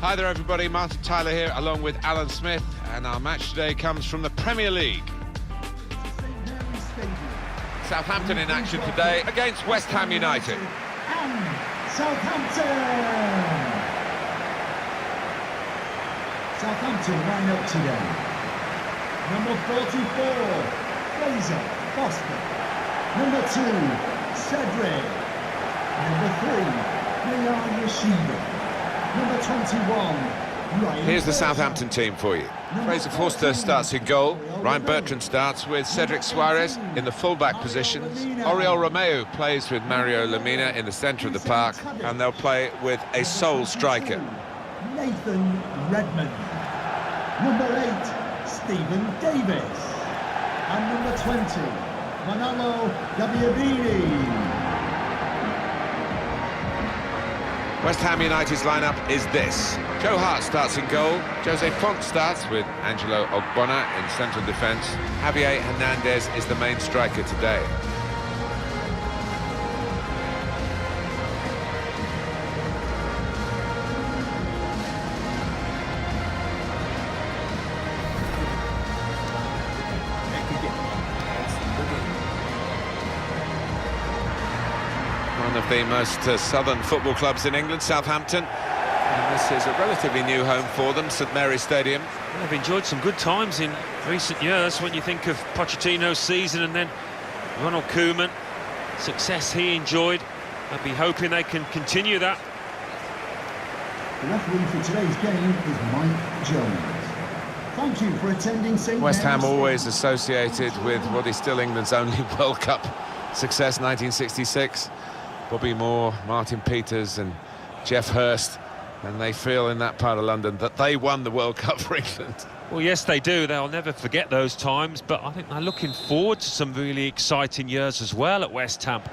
Hi there everybody, Martin Tyler here along with Alan Smith, and our match today comes from the Premier League. Southampton in action today against West Ham United. And Southampton! Southampton line up today. Number 44, Fraser Foster. Number 2, Cedric. Number 3, Milan Yoshida. Number 21, Ryan. Here's the Southampton team for you. Fraser Foster starts in goal. Ryan Bertrand starts with Cedric Soares in the fullback positions. Oriol Romeu plays with Mario Lemina in the centre of the park, and they'll play with a sole striker. Nathan Redmond. Number 8, Stephen Davis. And number 20, Manolo Gabbiadini. West Ham United's lineup is this. Joe Hart starts in goal. Jose Font starts with Angelo Ogbonna in central defence. Javier Hernandez is the main striker today. One of the most southern football clubs in England, Southampton. And this is a relatively new home for them, St Mary's Stadium. They've enjoyed some good times in recent years when you think of Pochettino's season and then Ronald Koeman. Success he enjoyed. I'd be hoping they can continue that. The referee for today's game is Mike Jones. Thank you for attending St West Ham Mary's always associated with what is still England's only World Cup success, 1966. Bobby Moore, Martin Peters and Geoff Hurst, and they feel in that part of London that they won the World Cup for England. Well, yes, they do. They'll never forget those times, but I think they're looking forward to some really exciting years as well at West Ham.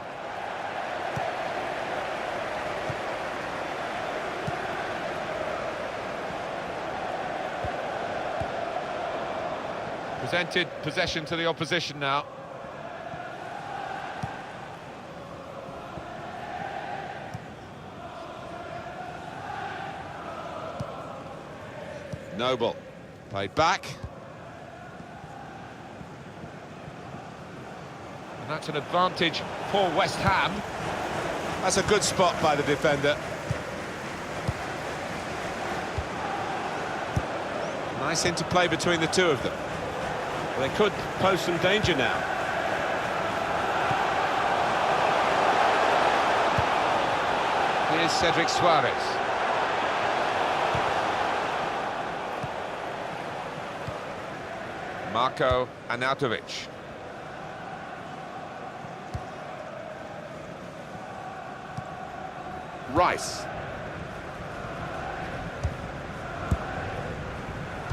Presented possession to the opposition now. Noble, played back. And that's an advantage for West Ham. That's a good spot by the defender. Nice interplay between the two of them. They could pose some danger now. Here's Cedric Soares. Marko Arnautovic. Rice.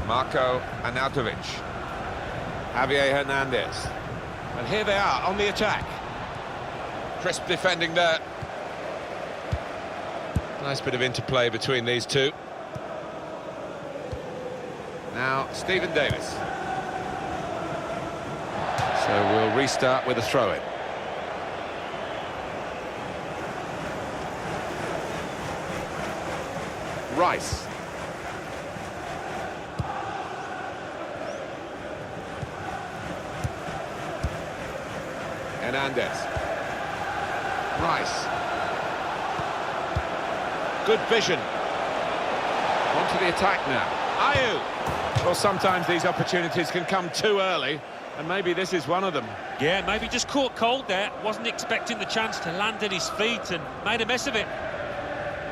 Marko Arnautovic. Javier Hernandez. And here they are on the attack. Crisp defending there. Nice bit of interplay between these two. Now Stephen Davis. So we'll restart with a throw-in. Rice. Hernandez. Rice. Good vision. On to the attack now. Ayew. Well, sometimes these opportunities can come too early, and maybe this is one of them. Yeah, maybe just caught cold there. Wasn't expecting the chance to land at his feet and made a mess of it.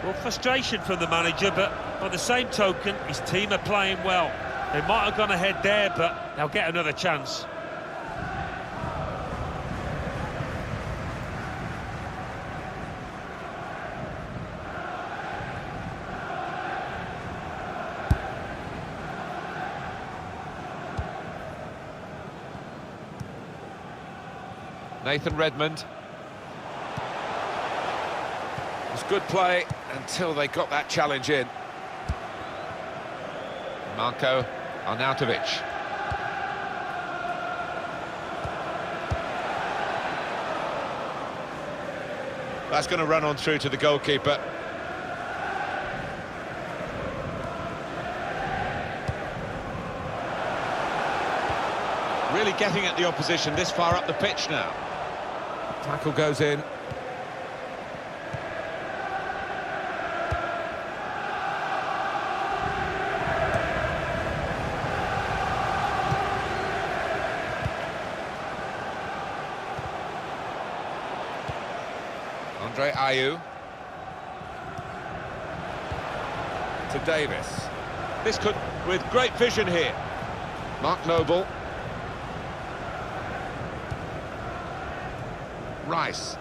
Well, frustration from the manager, but by the same token, his team are playing well. They might have gone ahead there, but they'll get another chance. Nathan Redmond. It was good play until they got that challenge in. Marko Arnautovic. That's going to run on through to the goalkeeper. Really getting at the opposition this far up the pitch now. Tackle goes in. WHU to Davis. This could, with great vision here. Mark Noble. Rice.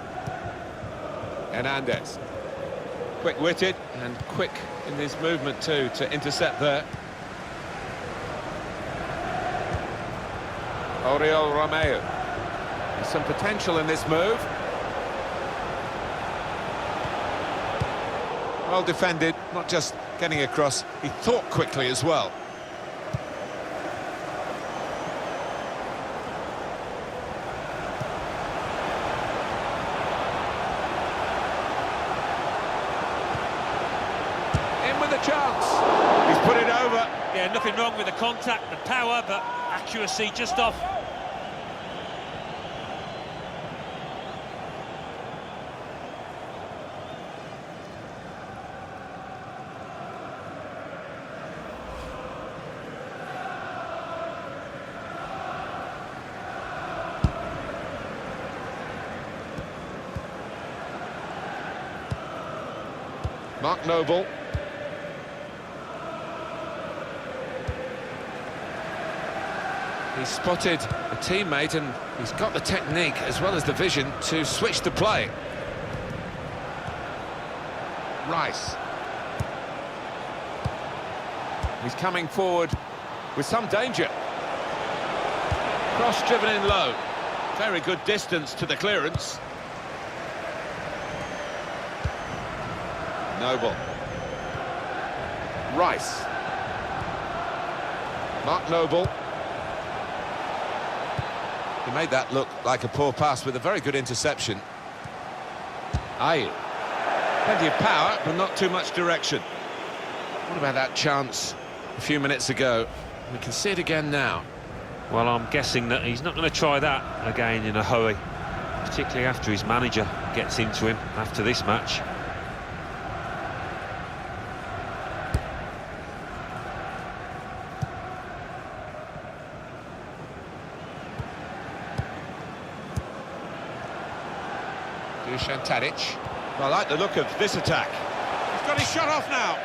Hernandez. Quick-witted and quick in his movement too to intercept there. Oriol Romeu. There's some potential in this move. Well defended, not just getting across, he thought quickly as well. In with a chance. He's put it over. Yeah, nothing wrong with the contact, the power, but accuracy just off. Mark Noble. He's spotted a teammate and he's got the technique as well as the vision to switch the play. Rice. He's coming forward with some danger. Cross driven in low. Very good distance to the clearance. Noble. Rice. Mark Noble. He made that look like a poor pass with a very good interception. Aye. Plenty of power, but not too much direction. What about that chance a few minutes ago? We can see it again now. Well, I'm guessing that he's not going to try that again in a hurry, particularly after his manager gets into him after this match. Tadic. Well, I like the look of this attack. He's got his shot off now.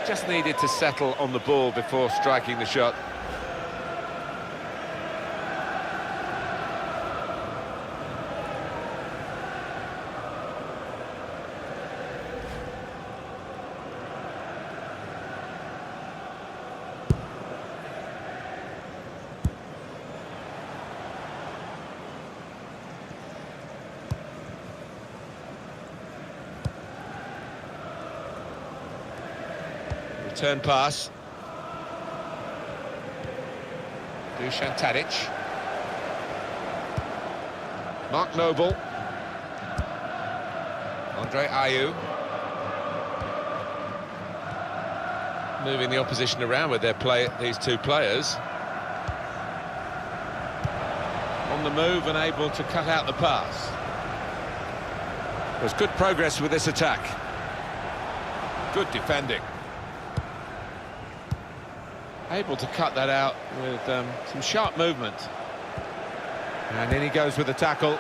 Just needed to settle on the ball before striking the shot. Return pass. Dusan Tadic. Mark Noble. WHU. Moving the opposition around with these two players. On the move and able to cut out the pass. There's good progress with this attack. Good defending. Able to cut that out with some sharp movement. And in he goes with the tackle.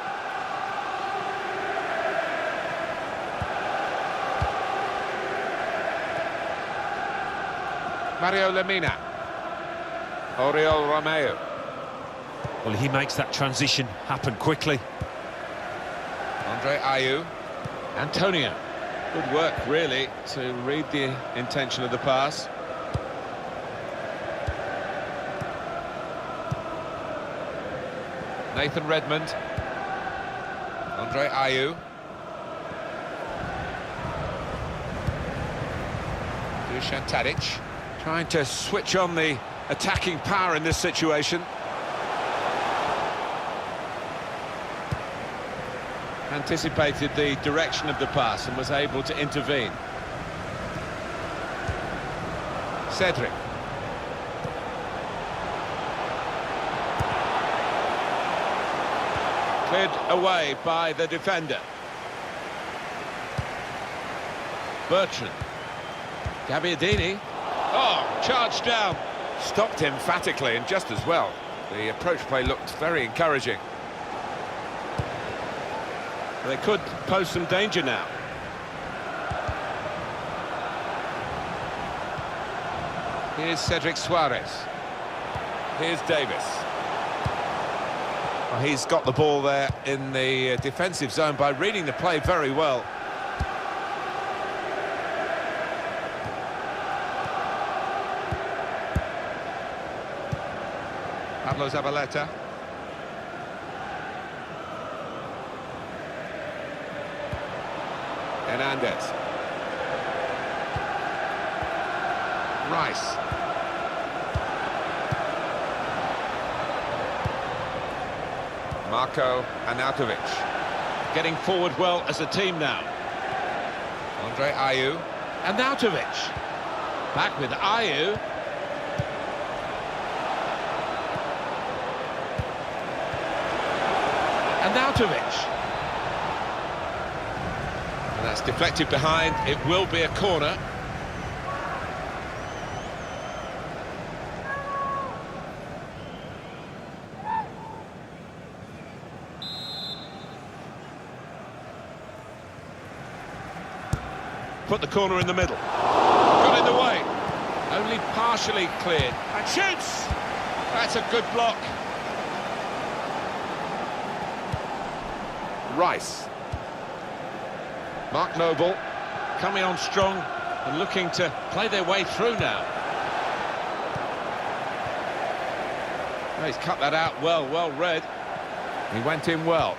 Mario Lemina. Oriol Romeu. Well, he makes that transition happen quickly. WHU. Antonio. Good work, really, to read the intention of the pass. Nathan Redmond. WHU. Dusan Tadic. Trying to switch on the attacking power in this situation. Anticipated the direction of the pass and was able to intervene. Cedric. Cleared away by the defender. Bertrand. Gabbiadini. Oh, charged down. Stopped emphatically and just as well. The approach play looked very encouraging. They could pose some danger now. Here's Cedric Suarez. Here's Davis. Well, he's got the ball there in the defensive zone by reading the play very well. Pablo Zabaleta. Hernandez. Rice. Marco Arnautovic. Getting forward well as a team now. Andre Ayew. Arnautovic. Back with Ayew. Arnautovic. And that's deflected behind. It will be a corner. Put the corner in the middle. Got in the way. Only partially cleared. And shoots! That's a good block. Rice. Mark Noble coming on strong and looking to play their way through now. Well, he's cut that out well read. He went in well.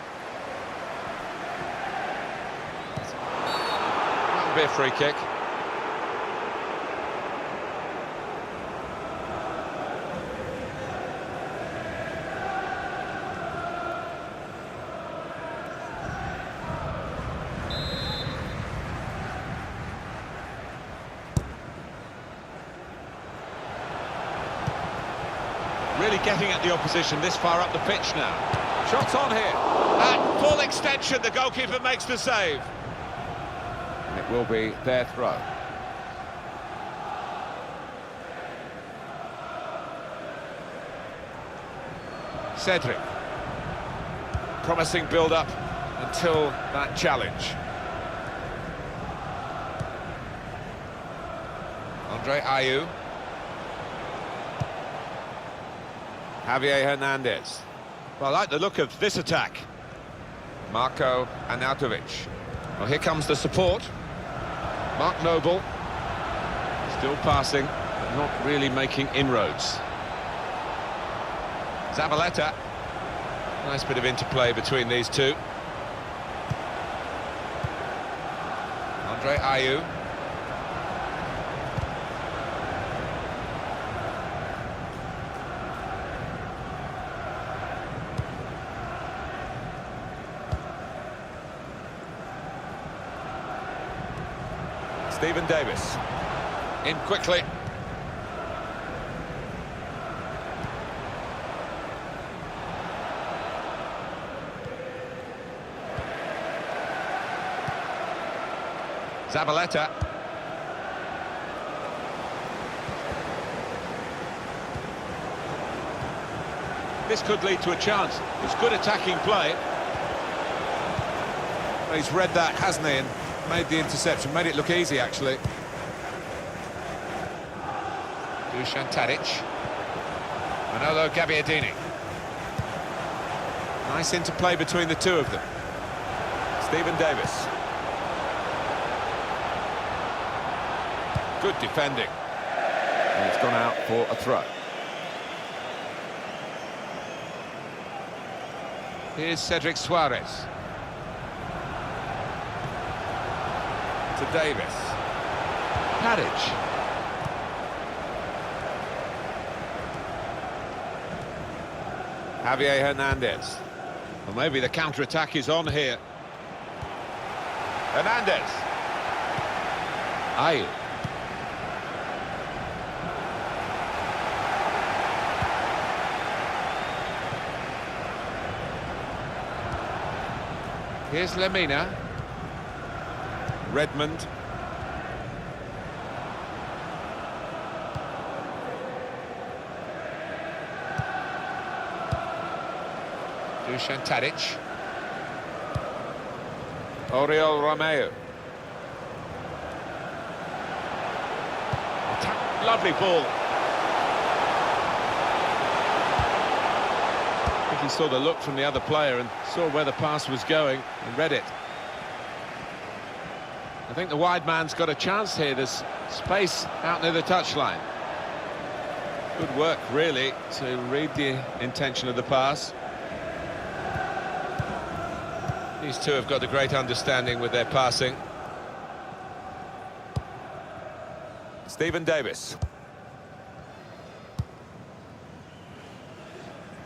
That'll be a free kick. Really getting at the opposition this far up the pitch now. Shots on here. At full extension, the goalkeeper makes the save. And it will be their throw. Cedric. Promising build-up until that challenge. Andre Ayew. Javier Hernandez. Well, I like the look of this attack. Marco Arnautovic. Well, here comes the support. Mark Noble. Still passing, but not really making inroads. Zabaleta. Nice bit of interplay between these two. Andre Ayew. Stephen Davis. In quickly. Zabaleta. This could lead to a chance. It's good attacking play. Well, he's read that, hasn't he? And made the interception, made it look easy actually. Dusan Tadic. Manolo Gabbiadini. Nice interplay between the two of them. Stephen Davis. Good defending. And it's gone out for a throw. Here's Cedric Suarez. To Davis. Tadic. Javier Hernandez. Well, maybe the counter-attack is on here. Hernandez. Ayew. Here's Lemina. Redmond. Dusan Tadic. Oriol Romeu. Lovely ball. I think he saw the look from the other player and saw where the pass was going and read it. I think the wide man's got a chance here. There's space out near the touchline. Good work, really, to read the intention of the pass. These two have got a great understanding with their passing. Stephen Davis.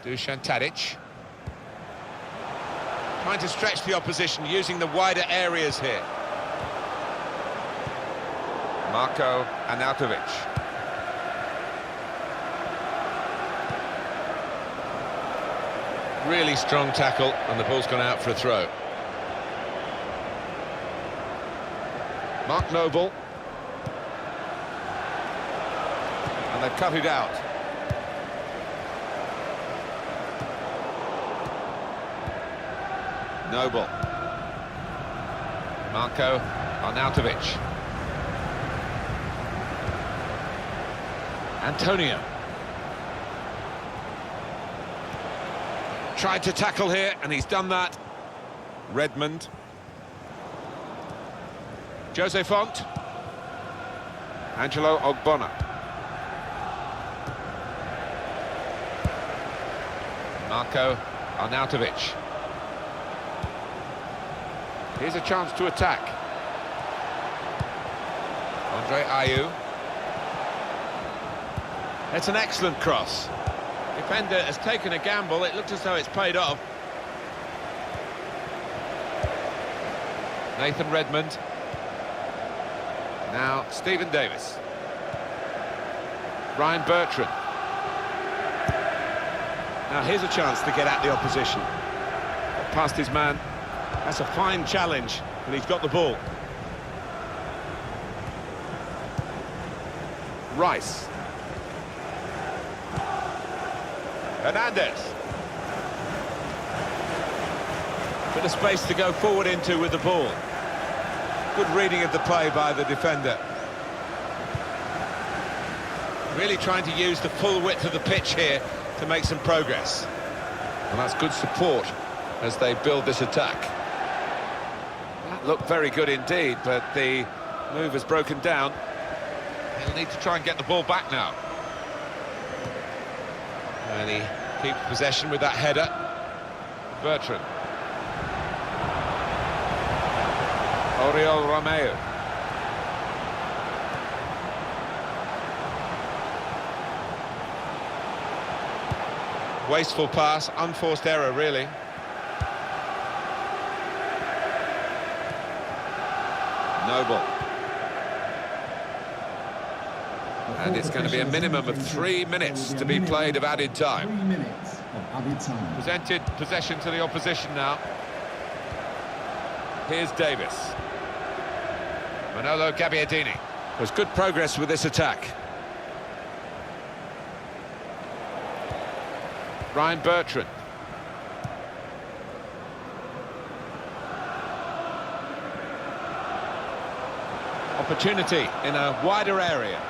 Dusan Tadic. Trying to stretch the opposition, using the wider areas here. Marko Arnautovic. Really strong tackle, and the ball's gone out for a throw. Mark Noble. And they've cut it out. Noble. Marko Arnautovic. Antonio. Tried to tackle here, and he's done that. Redmond. Jose Font. Angelo Ogbonna. Marko Arnautovic. Here's a chance to attack. Andre Ayew. It's an excellent cross. Defender has taken a gamble. It looked as though it's paid off. Nathan Redmond. Now Stephen Davis. Ryan Bertrand. Now here's a chance to get at the opposition. Past his man. That's a fine challenge, and he's got the ball. Rice. Hernandez. Bit of space to go forward into with the ball. Good reading of the play by the defender. Really trying to use the full width of the pitch here to make some progress. And that's good support as they build this attack. That looked very good indeed, but the move has broken down. They'll need to try and get the ball back now. And he keeps possession with that header. Bertrand. Oriol Romeu. Wasteful pass, unforced error really. Noble. And it's going to be a minimum of 3 minutes to be played of added time. 3 minutes of added time. Presented possession to the opposition now. Here's Davis. Manolo Gabbiadini. There's good progress with this attack. Ryan Bertrand. Opportunity in a wider area.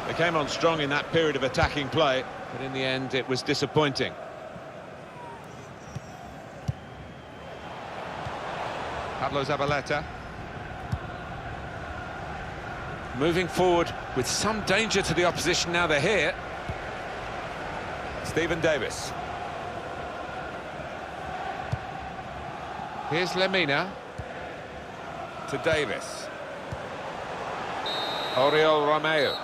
They came on strong in that period of attacking play, but in the end it was disappointing. Pablo Zabaleta. Moving forward with some danger to the opposition now they're here. Stephen Davis. Here's Lemina. To Davis. Oriol Romeu.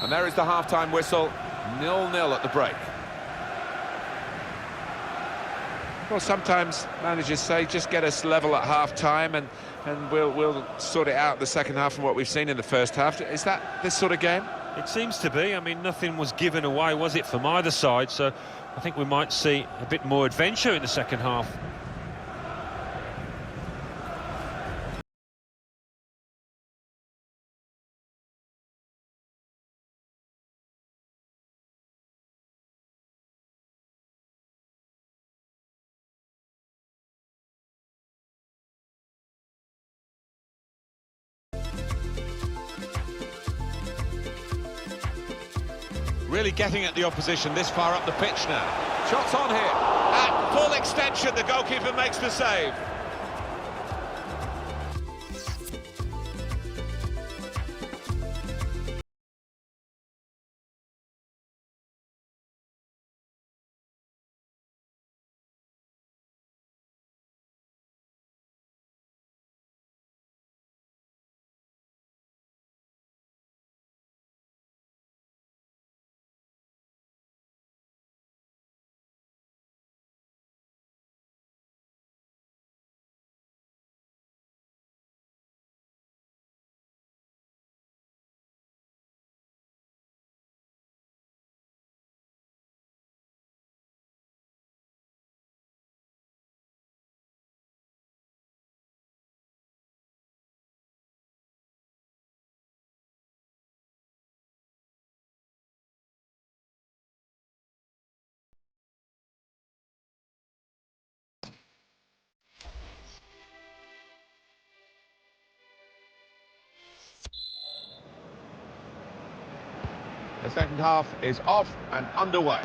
And there is the half-time whistle. 0-0 at the break. Well, sometimes managers say just get us level at half-time and we'll sort it out in the second half from what we've seen in the first half. Is that this sort of game? It seems to be. I mean, nothing was given away, was it, from either side? So I think we might see a bit more adventure in the second half. Really getting at the opposition this far up the pitch now. Shots on here. At full extension, the goalkeeper makes the save. The second half is off and underway.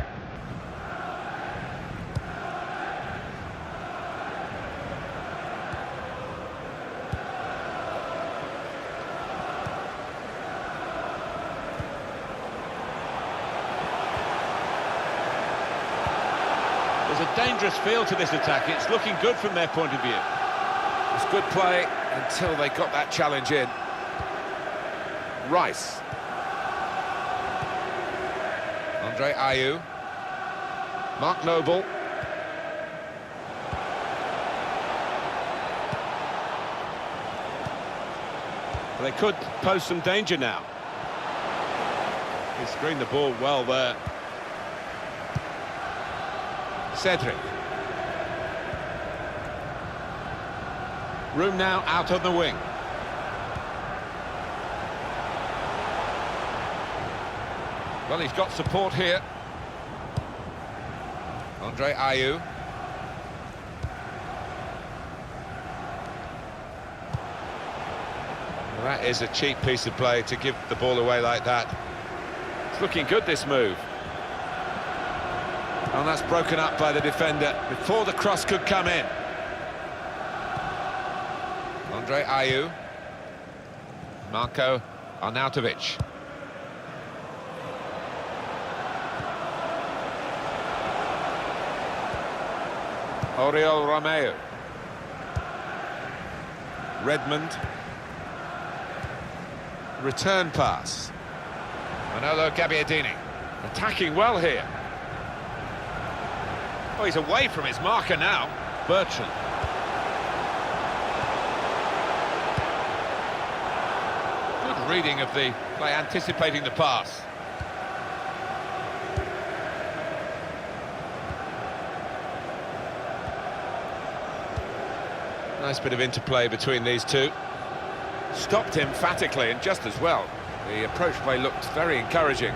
There's a dangerous feel to this attack. It's looking good from their point of view. It's good play until they got that challenge in. Rice. WHU, Mark Noble. They could pose some danger now. He screened the ball well there. Cedric. Room now out on the wing. Well, he's got support here. WHU. Well, that is a cheap piece of play to give the ball away like that. It's looking good, this move. And that's broken up by the defender before the cross could come in. WHU. Marko Arnautovic. Oriol Romeo. Redmond. Return pass. Manolo Gabbiadini. Attacking well here. Oh, he's away from his marker now. Bertrand. Good reading of the play, anticipating the pass. Nice bit of interplay between these two. Stopped emphatically and just as well. The approach play looked very encouraging.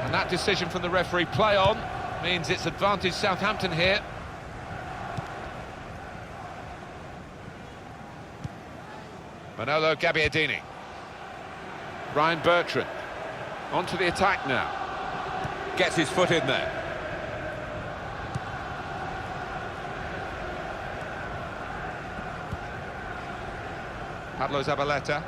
And that decision from the referee, play on, means it's advantage Southampton here. Manolo Gabbiadini. Ryan Bertrand. Onto the attack now. Gets his foot in there. Pablo Zabaleta.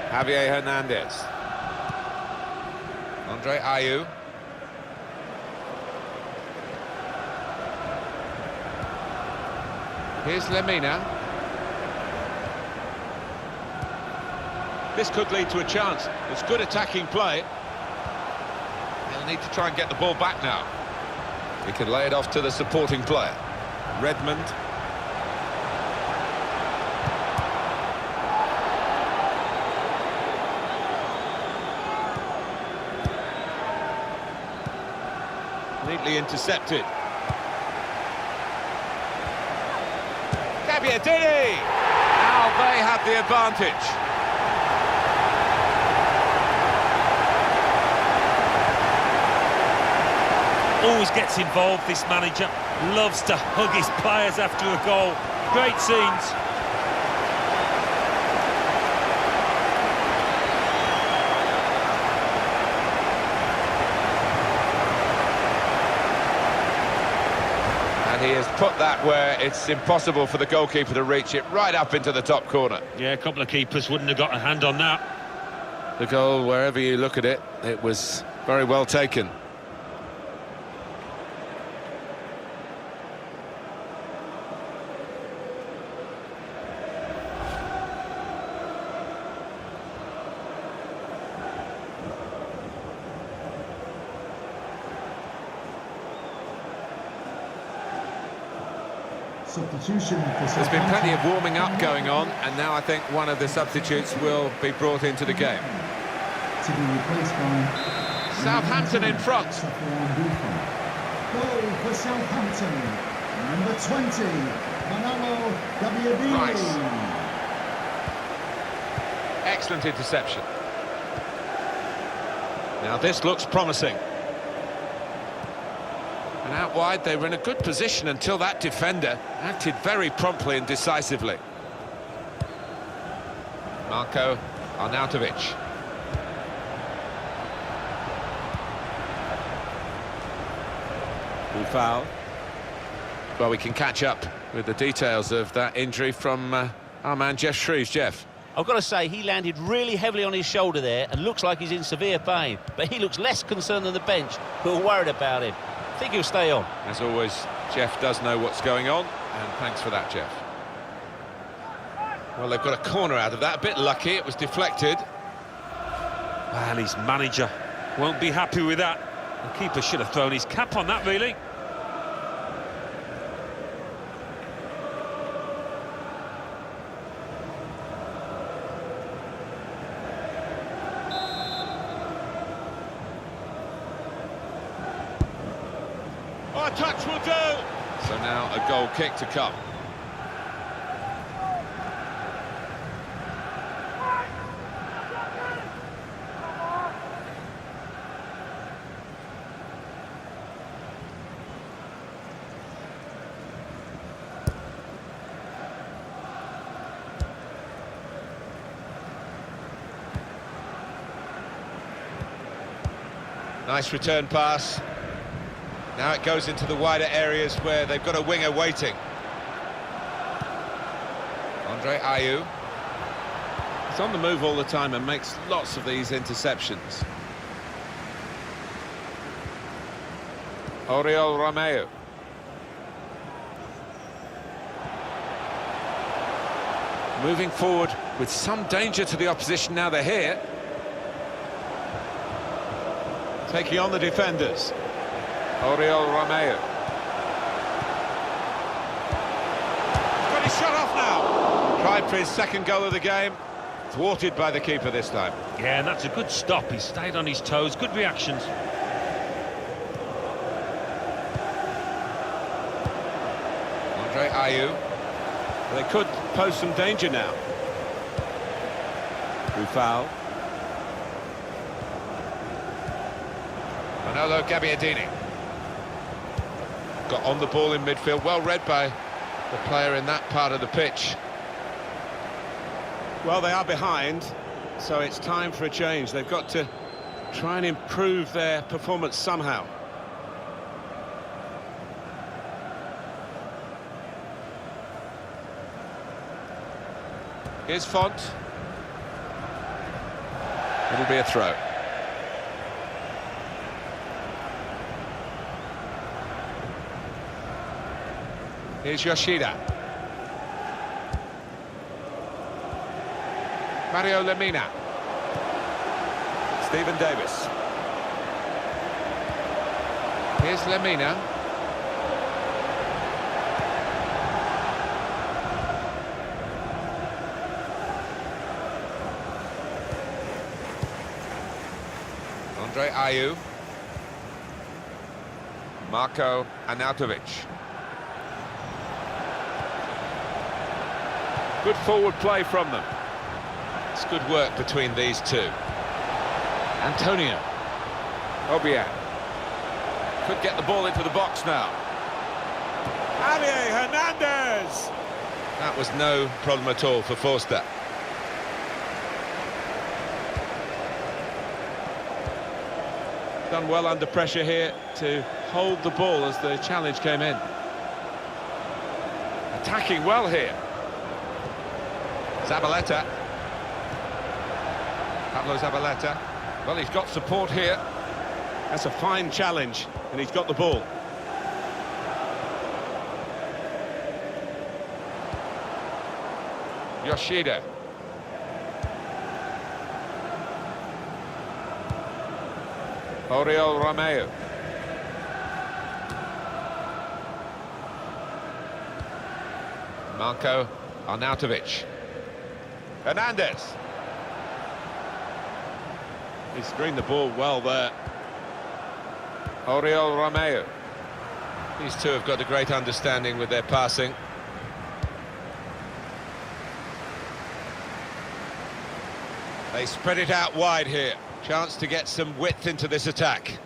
Javier Hernandez. WHU. Here's Lemina. This could lead to a chance. It's good attacking play. They'll need to try and get the ball back now. He can lay it off to the supporting player. Redmond. Neatly intercepted. Gabbiadini! Now they have the advantage. Always gets involved, this manager. Loves to hug his players after a goal. Great scenes. He has put that where it's impossible for the goalkeeper to reach it, right up into the top corner. Yeah, a couple of keepers wouldn't have got a hand on that. The goal, wherever you look at it, it was very well taken. Substitution for There's been plenty of warming up going on, and now I think one of the substitutes will be brought into the game. to be replaced by Southampton in front. Goal for Southampton. Number 20, Manolo Gabbiadini. Nice. Excellent interception. Now this looks promising. And out wide, they were in a good position until that defender acted very promptly and decisively. Marko Arnautovic. Foul. Well, we can catch up with the details of that injury from our man Jeff Shreves. Jeff. I've got to say, he landed really heavily on his shoulder there and looks like he's in severe pain. But he looks less concerned than the bench, who are worried about him. I think he'll stay on. As always, Jeff does know what's going on, and thanks for that, Jeff. Well, they've got a corner out of that, a bit lucky, it was deflected. Well, his manager won't be happy with that. The keeper should have thrown his cap on that, really. Oh, a touch will do! So now a goal kick to come. Nice return pass. Now it goes into the wider areas where they've got a winger waiting. Andre Ayew. He's on the move all the time and makes lots of these interceptions. Oriol Romeu. Moving forward with some danger to the opposition now they're here. Taking on the defenders. Oriol Romeu. Got his shot off now. Tried for his second goal of the game. Thwarted by the keeper this time. Yeah, and that's a good stop. He stayed on his toes. Good reactions. Andre Ayew. They could pose some danger now. Through foul. Manolo Gabbiadini. Got on the ball in midfield, well read by the player in that part of the pitch. Well, they are behind, so it's time for a change. They've got to try and improve their performance somehow. Here's Font. It'll be a throw. Here's Yoshida. Mario Lemina. Stephen Davis. Here's Lemina. Andre Ayew. Marko Arnautovic. Good forward play from them. It's good work between these two. Antonio. Obiang. Could get the ball into the box now. Javier Hernandez. That was no problem at all for Forster. Done well under pressure here to hold the ball as the challenge came in. Attacking well here. Zabaleta. Pablo Zabaleta. Well, he's got support here. That's a fine challenge, and he's got the ball. Yoshida. Oriol Romeo. Marco Arnautovic. Hernandez. He screened the ball well there. Oriol Romeo. These two have got a great understanding with their passing. They spread it out wide here. Chance to get some width into this attack.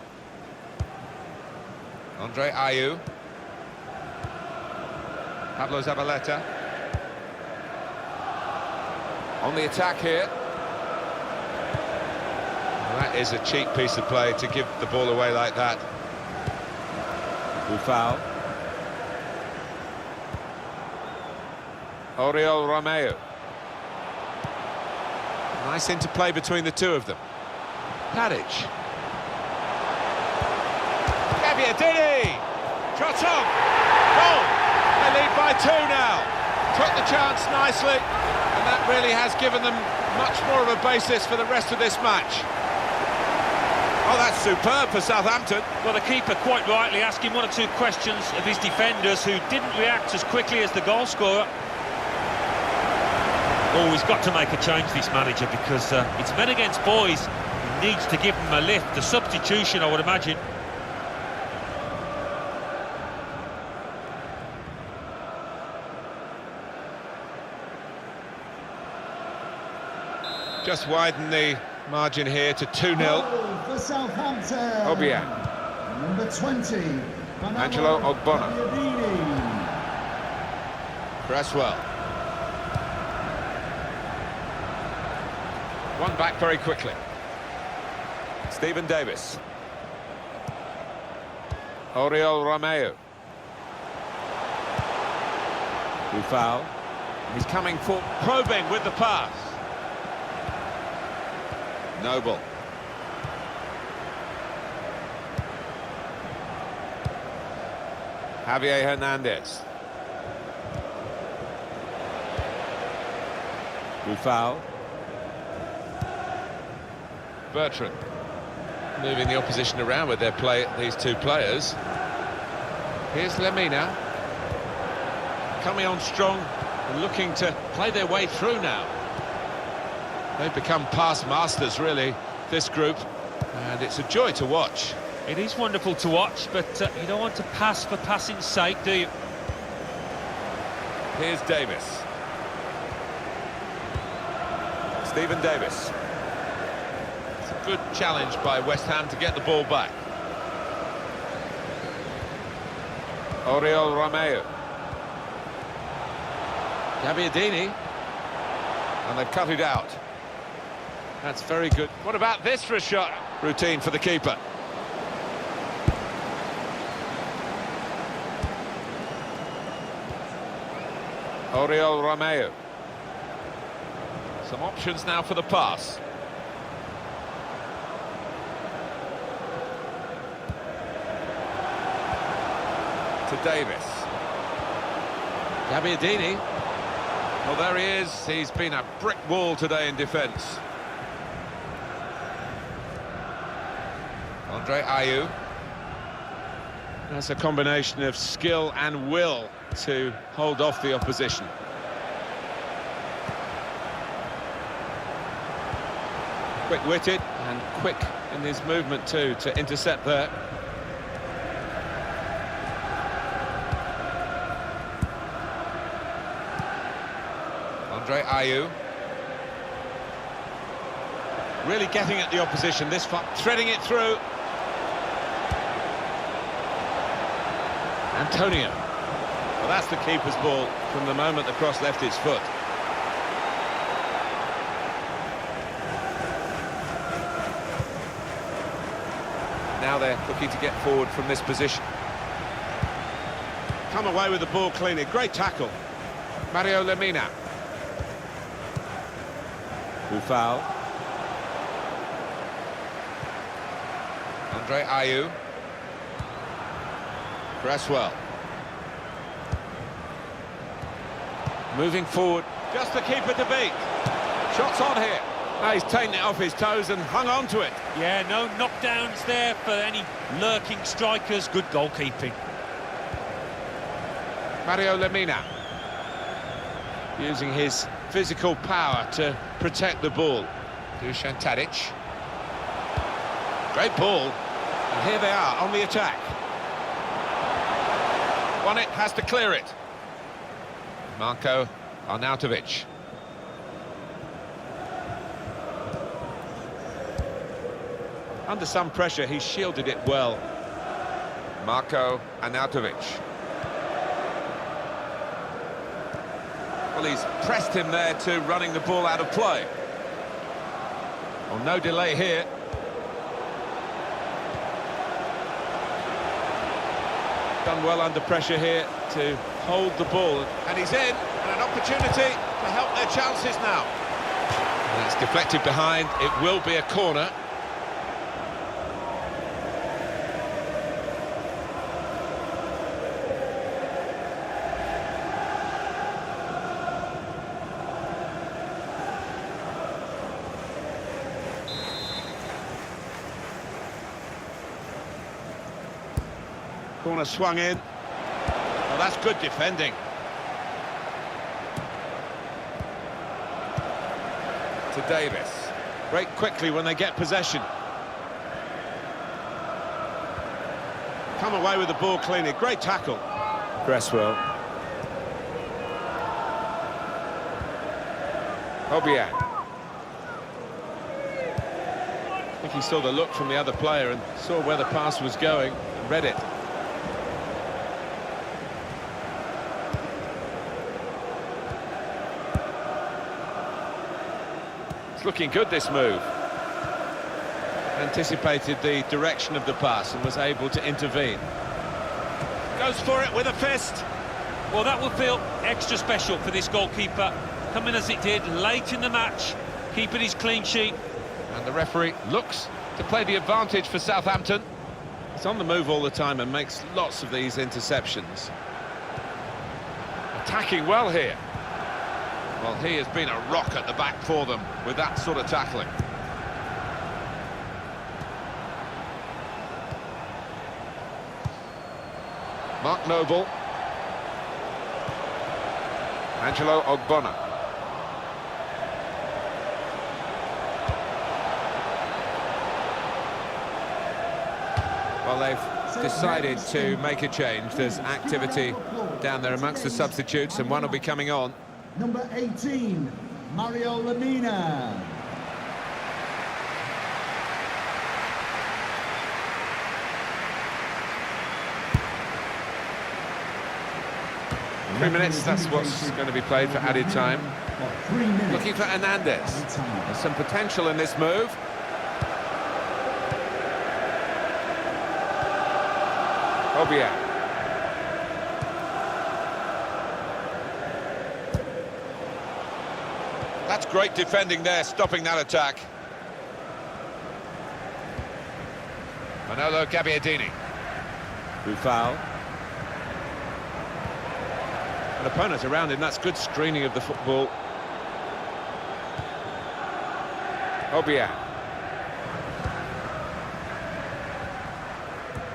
Andre Ayew. Pablo Zabaleta. On the attack here. Well, that is a cheap piece of play to give the ball away like that. Foul. Oriol Romeo. Nice interplay between the two of them. Tadic. Gabbiadini! Shot on! Goal! They lead by 2 now. Took the chance nicely, and that really has given them much more of a basis for the rest of this match. Oh, that's superb for Southampton. Well, the keeper quite rightly asking 1 or 2 questions of his defenders, who didn't react as quickly as the goal scorer. Oh, he's got to make a change, this manager, because it's men against boys. He needs to give them a lift, a substitution, I would imagine. Just widen the margin here to 2-0. For Southampton. Obiang. Number 20. Angelo Ogbonna. Cresswell. One back very quickly. Stephen Davis. Oriol Romeo. Foul. He's coming for probing with the pass. Noble. Javier Hernandez. Foul. Bertrand. Moving the opposition around with their play, these two players. Here's Lemina. Coming on strong and looking to play their way through now. They've become pass masters, really, this group, and it's a joy to watch. It is wonderful to watch, but you don't want to pass for passing's sake, do you? Here's Davis. Stephen Davis. It's a good challenge by West Ham to get the ball back. Oriol Romeo. Gabbiadini. And they've cut it out. That's very good. What about this for a shot? Routine for the keeper. Oriol Romeo. Some options now for the pass. To Davis. Gabbiadini. Well, there he is. He's been a brick wall today in defence. Andre Ayew. That's a combination of skill and will to hold off the opposition. Quick-witted and quick in his movement too to intercept there. Andre Ayew. Really getting at the opposition this far, threading it through. Antonio. Well, that's the keeper's ball from the moment the cross left its foot. Now they're looking to get forward from this position. Come away with the ball cleanly. Great tackle. Mario Lemina. Foul. Andre Ayew. Cresswell. Moving forward. Just the keeper to beat. Shots on here. Now he's taken it off his toes and hung on to it. Yeah, no knockdowns there for any lurking strikers. Good goalkeeping. Mario Lemina. Using his physical power to protect the ball. Dusan Tadic. Great ball. And here they are on the attack. Won it, has to clear it. Marko Arnautovic. Under some pressure, he shielded it well. Marko Arnautovic. Well, he's pressed him there to running the ball out of play. Well, no delay here. Done well under pressure here to hold the ball. And he's in, and an opportunity to help their chances now. And that's deflected behind. It will be a corner. Corner swung in. Well, that's good defending. To Davis. Break quickly when they get possession. Come away with the ball cleanly. Great tackle. Cresswell. Obiang. I think he saw the look from the other player and saw where the pass was going and read it. Looking good, this move. Anticipated the direction of the pass and was able to intervene. Goes for it with a fist. Well, that will feel extra special for this goalkeeper, coming as it did late in the match, keeping his clean sheet. And the referee looks to play the advantage for Southampton. He's on the move all the time and makes lots of these interceptions. Attacking well here. Well, he has been a rock at the back for them with that sort of tackling. Mark Noble. Angelo Ogbonna. Well, they've decided to make a change. There's activity down there amongst the substitutes, and one will be coming on. Number 18, Mario Lemina. Three minutes, that's what's going to be played for added time. 3 minutes. Looking for Hernandez. There's some potential in this move. Obiang. That's great defending there, stopping that attack. Manolo Gabbiadini. Foul. An opponent around him, that's good screening of the football. Obiang.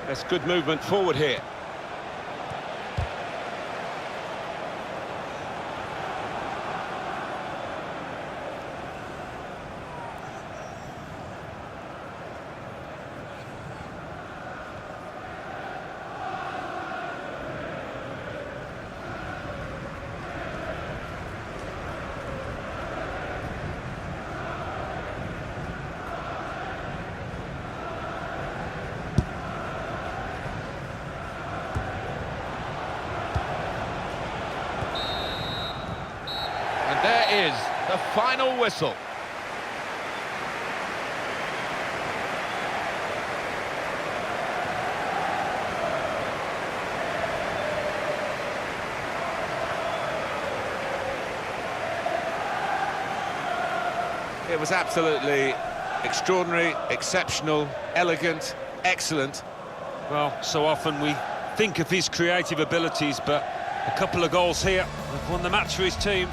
That's good movement forward here. There is the final whistle. It was absolutely extraordinary, exceptional, elegant, excellent. Well, so often we think of his creative abilities, but a couple of goals here have won the match for his team.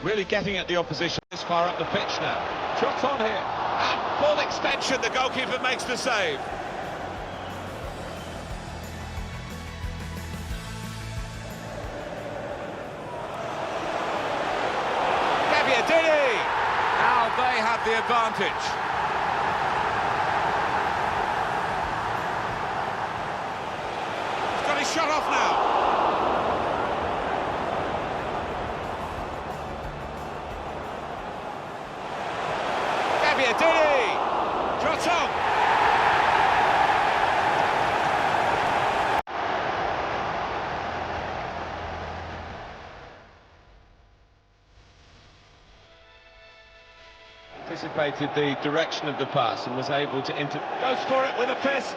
Really getting at the opposition this far up the pitch now. Shots on here. And ball extension, the goalkeeper makes the save. Gabbiadini! Now they have the advantage. He's got his shot off now. Gabbiadini! Shot on! Anticipated the direction of the pass and was able to goes for it with a fist.